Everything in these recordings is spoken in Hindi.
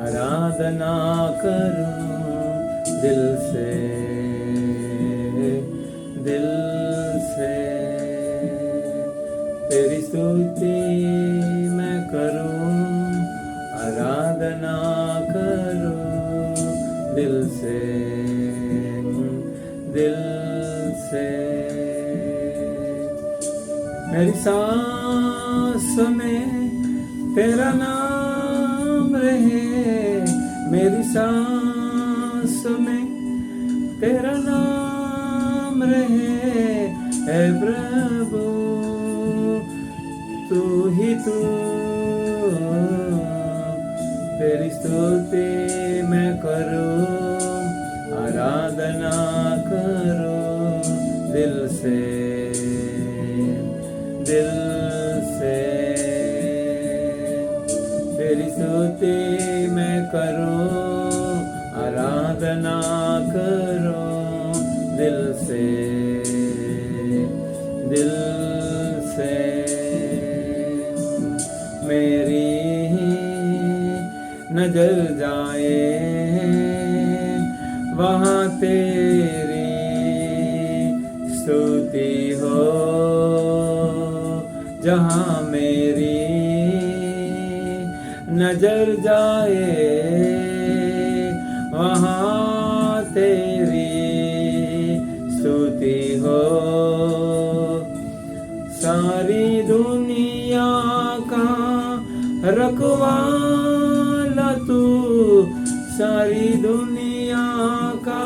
आराधना करूं दिल से, दिल से तेरी स्तुति मैं करूं, आराधना करूं दिल से, दिल से। मेरी सांस में तेरा नाम रहे, मेरी सांस में तेरा नाम रहे, ऐ प्रभु तू ही तू। तेरी स्तुति मैं करूं, आराधना करूं दिल से, दिल से। तेरी स्तुति मैं करूं, आराधना करूं दिल से, दिल से। मेरी नजर जाए वहाँ तेरी स्तुति हो, जहाँ मेरी नजर जाए वहाँ तेरी स्तुति हो। सारी दुनिया का रखवाला तू, सारी दुनिया का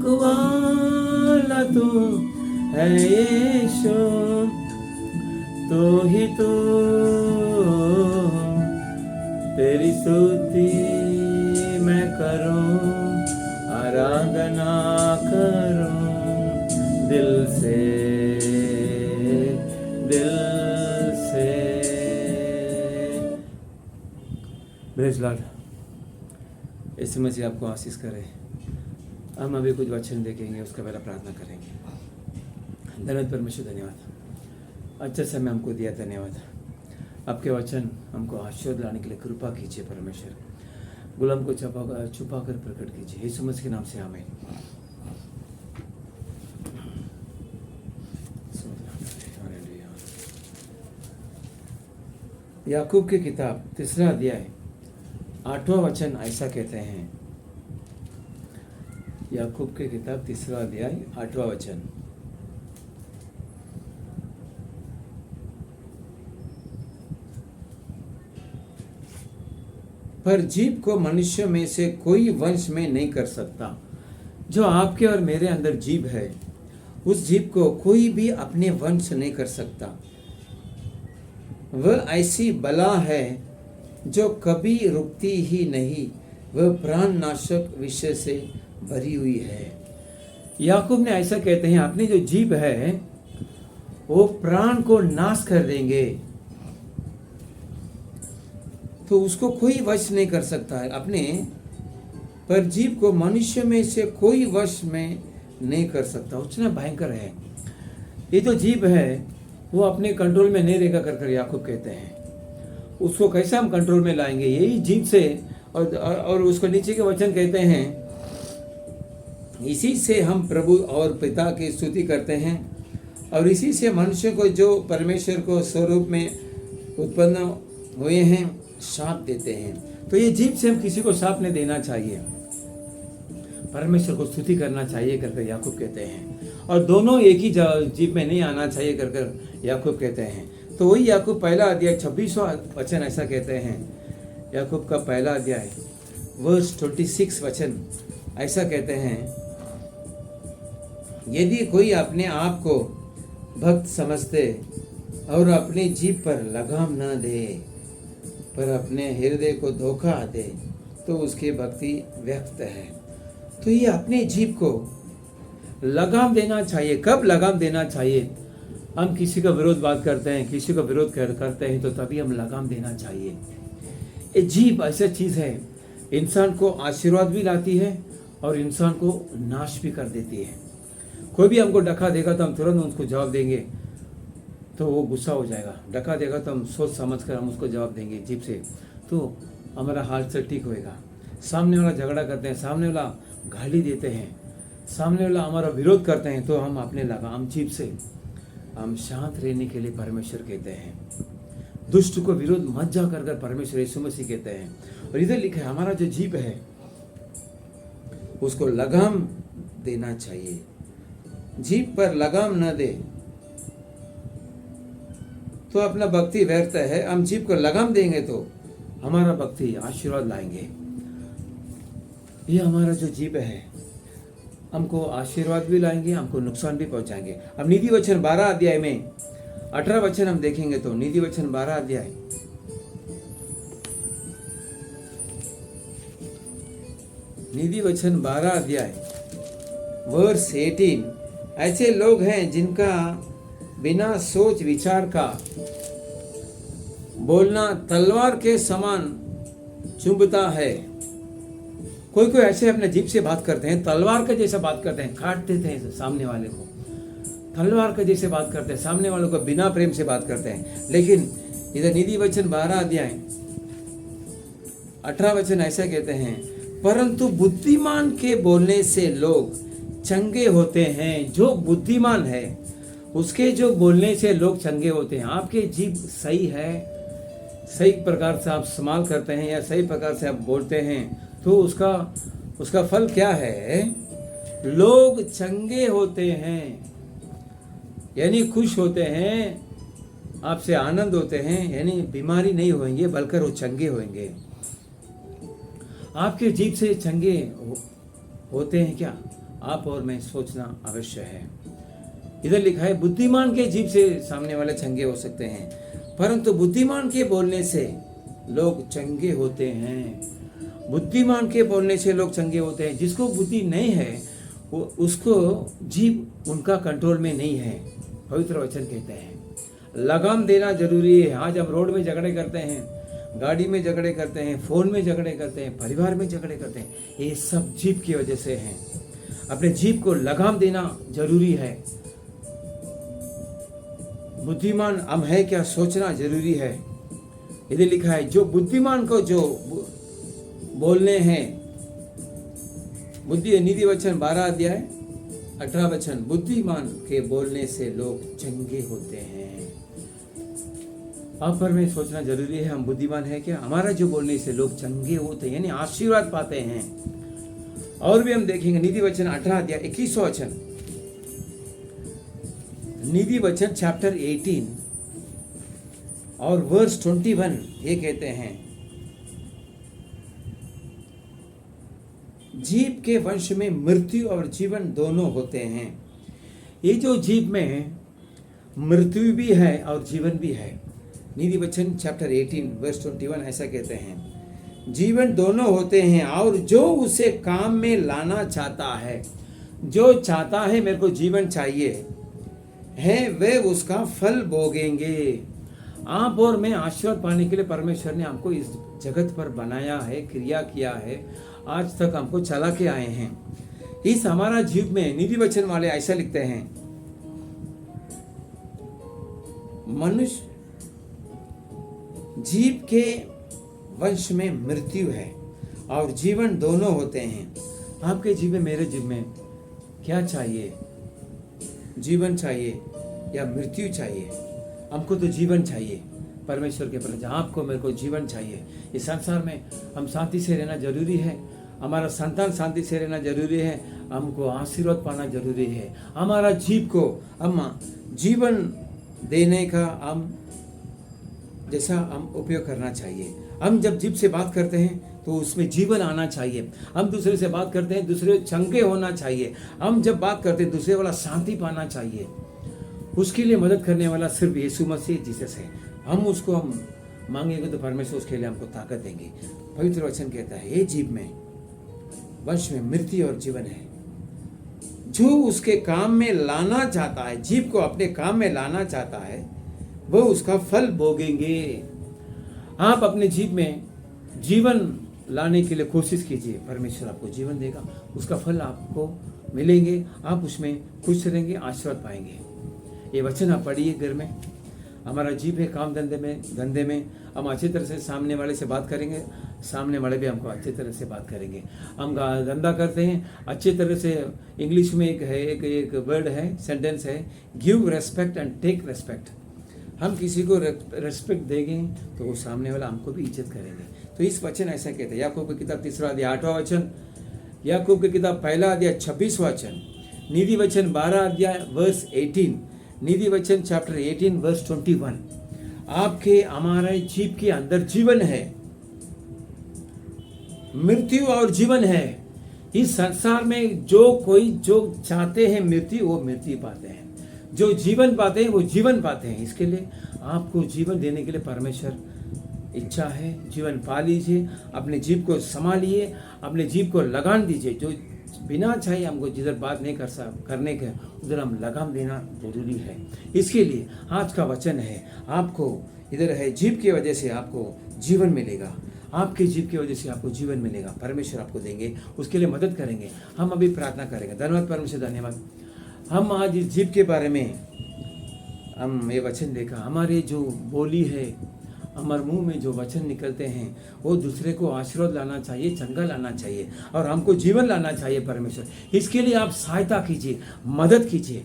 रखवाला तू है यीशु, तू ही तू। तेरी स्तुति मैं करूं, आराधना करूं दिल से, दिल से। Praise Lord. इस मसीह आपको आशीष करे। हम अभी कुछ वचन देखेंगे, उसका पहला प्रार्थना करेंगे। धन्यवाद परमेश्वर, धन्यवाद अच्छा समय हमको दिया, धन्यवाद। आपके वचन हमको आशीर्वाद लाने के लिए कृपा कीजिए परमेश्वर। गुलाम को छुपा कर प्रकट कीजिए, यीशु मसीह के नाम से आमीन। याकूब की किताब 3 अध्याय 8वां वचन ऐसा कहते हैं। याकूब की किताब 3 अध्याय 8वां वचन। पर जीभ को मनुष्य में से कोई वंश में नहीं कर सकता। जो आपके और मेरे अंदर जीभ है, उस जीभ को कोई भी अपने वंश नहीं कर सकता। वह ऐसी बला है जो कभी रुकती ही नहीं, वह प्राण नाशक विषय से भरी हुई है। याकूब ने ऐसा कहते हैं, अपनी जो जीभ है वो प्राण को नाश कर देंगे, तो उसको कोई वश नहीं कर सकता है अपने। पर जीभ को मनुष्य में से कोई वश में नहीं कर सकता। उतना भयंकर है ये जो जीभ है, वो अपने कंट्रोल में नहीं रहेगा कर याकूब कहते हैं। उसको कैसे हम कंट्रोल में लाएंगे? यही जीभ से। और उसको नीचे के वचन कहते हैं, इसी से हम प्रभु और पिता की स्तुति करते हैं, और इसी से मनुष्य को जो परमेश्वर को स्वरूप में उत्पन्न हुए हैं शाप देते हैं। तो ये जीभ से हम किसी को शाप नहीं देना चाहिए, परमेश्वर को स्तुति करना चाहिए करके याकूब कहते हैं। और दोनों एक ही जीभ में नहीं आना चाहिए कर याकूब कहते हैं। तो वही याकूब पहला अध्याय 26वां वचन ऐसा कहते हैं। याकूब का पहला अध्याय वर्स 26 वचन ऐसा कहते हैं, यदि कोई अपने आप को भक्त समझते और अपनी जीभ पर लगाम न दे, पर अपने हृदय को धोखा दे, तो उसकी भक्ति व्यर्थ है। तो ये अपने जीभ को लगाम देना चाहिए। कब लगाम देना चाहिए? हम किसी का विरोध बात करते हैं, किसी का विरोध करते हैं, तो तभी हम लगाम देना चाहिए। ये जीभ ऐसा चीज़ है, इंसान को आशीर्वाद भी लाती है और इंसान को नाश भी कर देती है। कोई भी हमको डका देगा तो हम तुरंत उसको जवाब देंगे, तो वो गुस्सा हो जाएगा। डका देगा तो हम सोच समझ कर हम उसको जवाब देंगे जीभ से, तो हमारा हालचाल ठीक होएगा। सामने वाला झगड़ा करते हैं, सामने वाला गाली देते हैं, सामने वाला हमारा विरोध करते हैं, तो हम अपने लगाम जीभ से हम शांत रहने के लिए परमेश्वर कहते हैं। दुष्ट को विरोध मत जा कर परमेश्वर यीशु मसीह कहते हैं। और इधर लिखा है हमारा जो जीभ है उसको लगाम देना चाहिए। जीभ पर लगाम न दे तो अपना भक्ति व्यर्थ है। हम जीभ को लगाम देंगे तो हमारा भक्ति आशीर्वाद लाएंगे। ये हमारा जो जीभ है हमको आशीर्वाद भी लाएंगे, हमको नुकसान भी पहुंचाएंगे। अब नीति वचन 12 अध्याय में 18 वचन हम देखेंगे तो नीति वचन 12 अध्याय नीति वचन 12 अध्याय वर्स 18, ऐसे लोग हैं जिनका बिना सोच विचार का बोलना तलवार के समान चुभता है। कोई कोई ऐसे अपने जीभ से बात करते हैं, तलवार के जैसा बात करते हैं, काट देते हैं सामने वाले को, तलवार के जैसे बात करते हैं, सामने वालों को बिना प्रेम से बात करते हैं। लेकिन इधर नीति वचन 12 अध्याय 18 वचन ऐसा कहते हैं, परंतु बुद्धिमान के बोलने से लोग चंगे होते हैं। जो बुद्धिमान है उसके जो बोलने से लोग चंगे होते हैं। आपके जीभ सही है, सही प्रकार से आप इस्तेमाल करते हैं या सही प्रकार से आप बोलते हैं तो उसका फल क्या है? लोग चंगे होते हैं, यानी खुश होते हैं, आपसे आनंद होते हैं, यानी बीमारी नहीं होंगे बल्कि वो चंगे होंगे। आपके जीभ से चंगे होते हैं क्या? आप और मैं सोचना अवश्य है। इधर लिखा है बुद्धिमान के जीभ से सामने वाले चंगे हो सकते हैं, परंतु बुद्धिमान के बोलने से लोग चंगे होते हैं। बुद्धिमान के बोलने से लोग चंगे होते हैं। जिसको बुद्धि नहीं है वो उसको जीभ उनका कंट्रोल में नहीं है। पवित्र वचन कहते हैं लगाम देना जरूरी है। आज हम रोड में झगड़े करते हैं, गाड़ी में झगड़े करते हैं, फोन में झगड़े करते हैं, परिवार में झगड़े करते हैं, ये सब जीभ की वजह से हैं। अपने जीभ को लगाम देना जरूरी है। बुद्धिमान हम है क्या सोचना जरूरी है। इधर लिखा है जो बुद्धिमान को जो बोलने हैं, बुद्धि नीति वचन 12 अध्याय 18 वचन, बुद्धिमान के बोलने से लोग चंगे होते हैं। आप पर में सोचना जरूरी है हम बुद्धिमान है क्या? हमारा जो बोलने से लोग चंगे होते हैं, यानी आशीर्वाद पाते हैं। और भी हम देखेंगे नीति वचन 18 अध्याय 21 वचन, नीति वचन चैप्टर 18 और वर्स 21 ये कहते हैं जीभ के वंश में मृत्यु और जीवन दोनों होते हैं। ये जो जीभ में मृत्यु भी है और जीवन भी है। नीति वचन चैप्टर 18 वर्स 21 ऐसा कहते हैं जीवन दोनों होते हैं और जो उसे काम में लाना चाहता है, जो चाहता है मेरे को जीवन चाहिए है, वे उसका फल भोगेंगे। आप और मैं आशीर्वाद पाने के लिए परमेश्वर ने हमको इस जगत पर बनाया है, क्रिया किया है, आज तक हमको चला के आए हैं। इस हमारा जीव में नीति वचन वाले ऐसा लिखते हैं मनुष्य जीव के वंश में मृत्यु है और जीवन दोनों होते हैं। आपके जीव में मेरे जीव में क्या चाहिए? जीवन चाहिए या मृत्यु चाहिए? हमको तो जीवन चाहिए। परमेश्वर के प्रति आपको मेरे को जीवन चाहिए। इस संसार में हम शांति से रहना जरूरी है, हमारा संतान शांति से रहना जरूरी है, हमको आशीर्वाद पाना जरूरी है। हमारा जीव को हम जीवन देने का हम जैसा हम उपयोग करना चाहिए। हम जब जीव से बात करते हैं तो उसमें जीवन आना चाहिए। हम दूसरे से बात करते हैं, दूसरे चंगे होना चाहिए। हम जब बात करते हैं दूसरे वाला शांति पाना चाहिए। उसके लिए मदद करने वाला सिर्फ यीशु मसीह जीसस है। हम उसको हम मांगेंगे तो परमेश्वर उसके लिए हमको ताकत देंगे। पवित्र वचन कहता है ये जीव में वंश में मृत्यु और जीवन है। जो उसके काम में लाना चाहता है, जीव को अपने काम में लाना चाहता है, वो उसका फल भोगेंगे। आप अपने जीव में जीवन लाने के लिए कोशिश कीजिए, परमेश्वर आपको जीवन देगा, उसका फल आपको मिलेंगे, आप उसमें खुश रहेंगे, आशीर्वाद पाएंगे। ये वचन आप पढ़िए घर में, हमारा जीभ है काम धंधे में हम अच्छी तरह से सामने वाले से बात करेंगे, सामने वाले भी हमको अच्छी तरह से बात करेंगे। हम धंधा करते हैं अच्छी तरह से। इंग्लिश में एक वर्ड है, सेंटेंस है, give respect and take respect. हम किसी को रेस्पेक्ट देंगे तो वो सामने वाला हमको भी इज्जत करेंगे। तो इस वचन ऐसा कहते हैं, याकूब की किताब 3 अध्याय 8वां वचन, याकूब की किताब 1 अध्याय 26वां वचन, नीति वचन 12 अध्याय वर्स 18, नीति वचन चैप्टर 18 वर्स 21। आपके हमारे जीव के अंदर जीवन है, मृत्यु और जीवन है। इस संसार में जो चाहते हैं मृत्यु, वो मृत्यु पाते हैं, जो जीवन पाते हैं वो जीवन पाते हैं। इसके लिए आपको जीवन देने के लिए परमेश्वर इच्छा है। जीवन पा लीजिए, अपने जीव को संभालिए, अपने जीव को लगाम दीजिए। जो बिना चाहिए हमको जिधर बात नहीं करने के, उधर हम लगाम देना जरूरी है। इसके लिए आज का वचन है, आपको इधर है, जीव की वजह से आपको जीवन मिलेगा, आपके जीव की वजह से आपको जीवन मिलेगा। परमेश्वर आपको देंगे, उसके लिए मदद करेंगे। हम अभी प्रार्थना करेंगे। धन्यवाद परमेश्वर, धन्यवाद। हम आज इस जीव के बारे में हम ये वचन देखा। हमारे जो बोली है, हमारे मुंह में जो वचन निकलते हैं, वो दूसरे को आशीर्वाद लाना चाहिए, चंगा लाना चाहिए और हमको जीवन लाना चाहिए। परमेश्वर इसके लिए आप सहायता कीजिए, मदद कीजिए,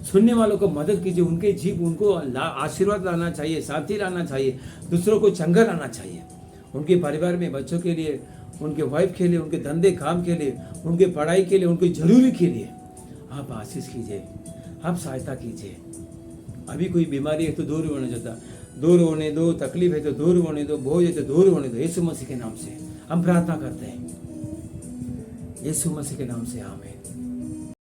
सुनने वालों को मदद कीजिए। उनके जीव उनको आशीर्वाद लाना चाहिए, शांति लाना चाहिए, दूसरों को चंगा लाना चाहिए। उनके परिवार में बच्चों के लिए, उनके वाइफ के लिए, उनके धंधे काम के लिए, उनके पढ़ाई के लिए, उनके जरूरी के लिए आप आशीष कीजिए, आप सहायता कीजिए। अभी कोई बीमारी है तो दूर होने जाता, दूर होने दो। तकलीफ है तो दूर होने दो, बोझ है तो दूर होने दो। यीशु मसीह के नाम से हम प्रार्थना करते हैं, यीशु मसीह के नाम से आमीन।